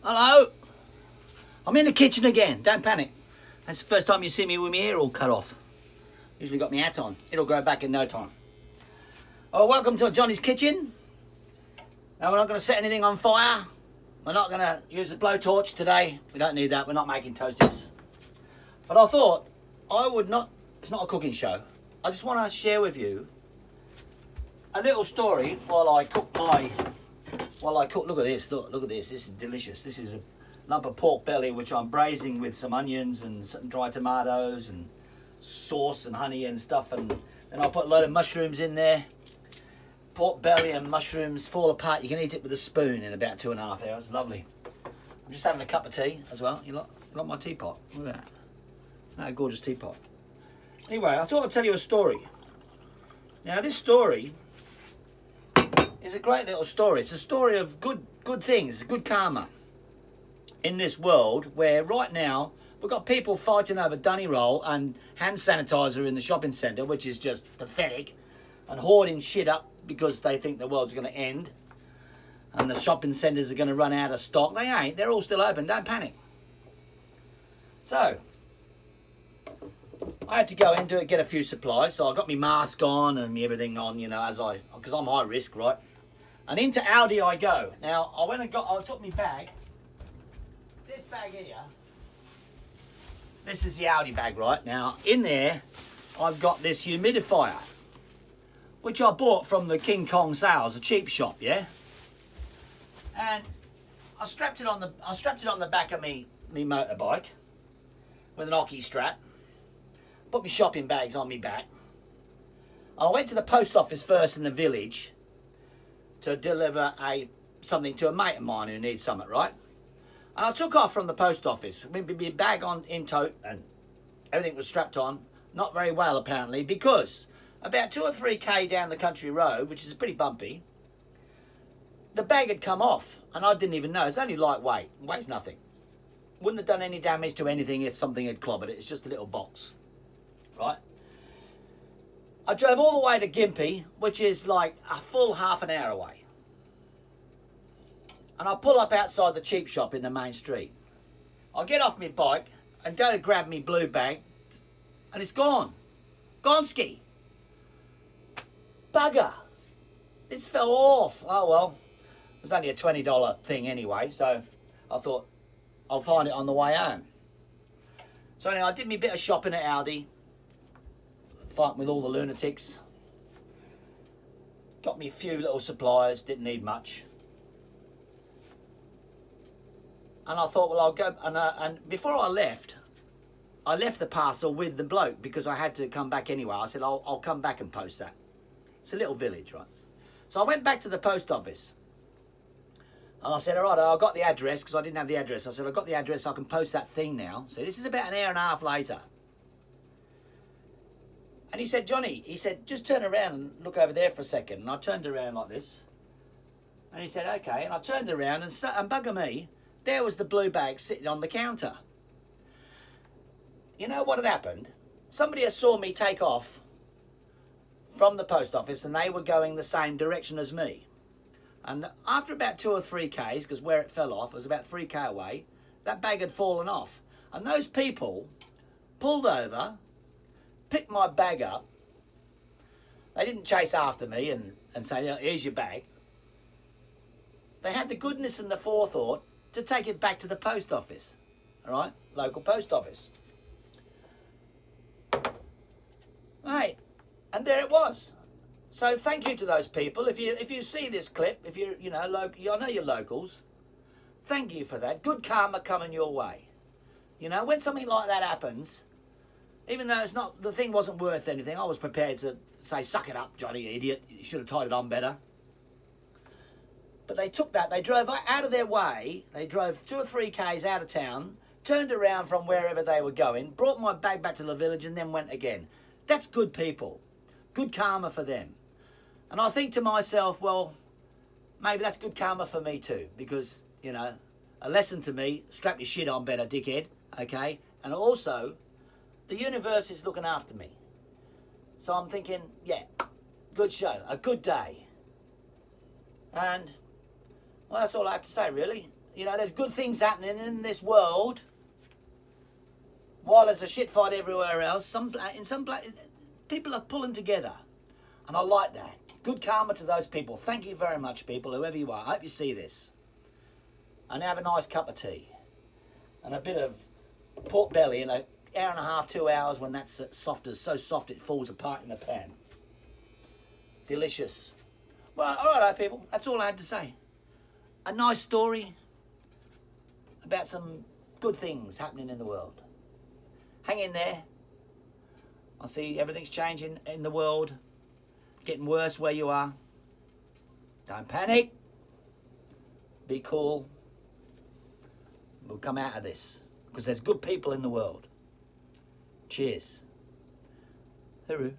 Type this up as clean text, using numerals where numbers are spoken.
Hello? I'm in the kitchen again. Don't panic. That's the first time you see me with my hair all cut off. Usually got my hat on. It'll grow back in no time. Oh, welcome to Johnny's Kitchen. Now, we're not going to set anything on fire. We're not going to use a blowtorch today. We don't need that. We're not making toasties. But I thought I would not... It's not a cooking show. I just want to share with you a little story while I cook my... Look at this. Look at this. This is delicious. This is a lump of pork belly which I'm braising with some onions and some dry tomatoes and sauce and honey and stuff, and then I'll put a load of mushrooms in there. Pork belly and mushrooms fall apart. You can eat it with a spoon in about 2.5 hours. Lovely. I'm just having a cup of tea as well. You like my teapot? Look at that. Isn't that a gorgeous teapot? Anyway, I thought I'd tell you a story. Now, this story is a great little story. It's a story of good things, good karma in this world where right now we've got people fighting over dunny roll and hand sanitizer in the shopping centre, which is just pathetic, and hoarding shit up because they think the world's going to end and the shopping centres are going to run out of stock. They ain't. They're all still open. Don't panic. So I had to go in, get a few supplies. So I got my mask on and everything on, because I'm high risk, right? And into Aldi I go. Now, I took my bag. This bag here. This is the Aldi bag, right? Now, in there, I've got this humidifier, which I bought from the King Kong sales, a cheap shop, yeah? And I strapped it on the back of me motorbike with an hockey strap. Put my shopping bags on me back. I went to the post office first in the village to deliver something to a mate of mine who needs something, right? And I took off from the post office with my bag in tote and everything was strapped on. Not very well, apparently, because about 2 or 3k down the country road, which is pretty bumpy, the bag had come off and I didn't even know. It's only lightweight, weighs nothing. Wouldn't have done any damage to anything if something had clobbered it. It's just a little box, right? I drove all the way to Gympie, which is like a full half an hour away. And I pull up outside the cheap shop in the main street. I get off my bike and go to grab me blue bag, and it's gone. Gonski. Bugger. This fell off. Oh, well. It was only a $20 thing anyway, so I thought I'll find it on the way home. So anyway, I did me bit of shopping at Aldi, fighting with all the lunatics. Got me a few little supplies, didn't need much. And I thought, well, I'll go, and before I left the parcel with the bloke because I had to come back anyway. I said, I'll come back and post that. It's a little village, right? So I went back to the post office. And I said, all right, I got the address because I didn't have the address. I said, I got the address, I can post that thing now. So this is about an hour and a half later. And he said, Johnny, just turn around and look over there for a second. And I turned around like this. And he said, okay. And I turned around and bugger me, there was the blue bag sitting on the counter. You know what had happened? Somebody had saw me take off from the post office and they were going the same direction as me. And after about 2 or 3k's, because where it fell off, it was about 3k away, that bag had fallen off. And those people pulled over, picked my bag up. They didn't chase after me and say, here's your bag. They had the goodness and the forethought to take it back to the post office, all right? Local post office. Right, and there it was. So thank you to those people. If you see this clip, if you're, I know you're locals, thank you for that. Good karma coming your way. When something like that happens, even though the thing wasn't worth anything, I was prepared to say, suck it up, Johnny, you idiot. You should have tied it on better. But they took that, they drove out of their way, they drove 2 or 3k's out of town, turned around from wherever they were going, brought my bag back to the village and then went again. That's good people. Good karma for them. And I think to myself, well, maybe that's good karma for me too, because, a lesson to me, strap your shit on better, dickhead, okay? And also, the universe is looking after me. So I'm thinking, yeah, good show, a good day. And, well, that's all I have to say, really. You know, there's good things happening in this world. While there's a shit fight everywhere else, people are pulling together. And I like that. Good karma to those people. Thank you very much, people, whoever you are. I hope you see this. And have a nice cup of tea. And a bit of pork belly in an hour and a half, 2 hours when that's so soft it falls apart in the pan. Delicious. Well, all right, people. That's all I had to say. A nice story about some good things happening in the world. Hang in there. I see everything's changing in the world. Getting worse where you are. Don't panic. Be cool. We'll come out of this. Because there's good people in the world. Cheers. Hooroo.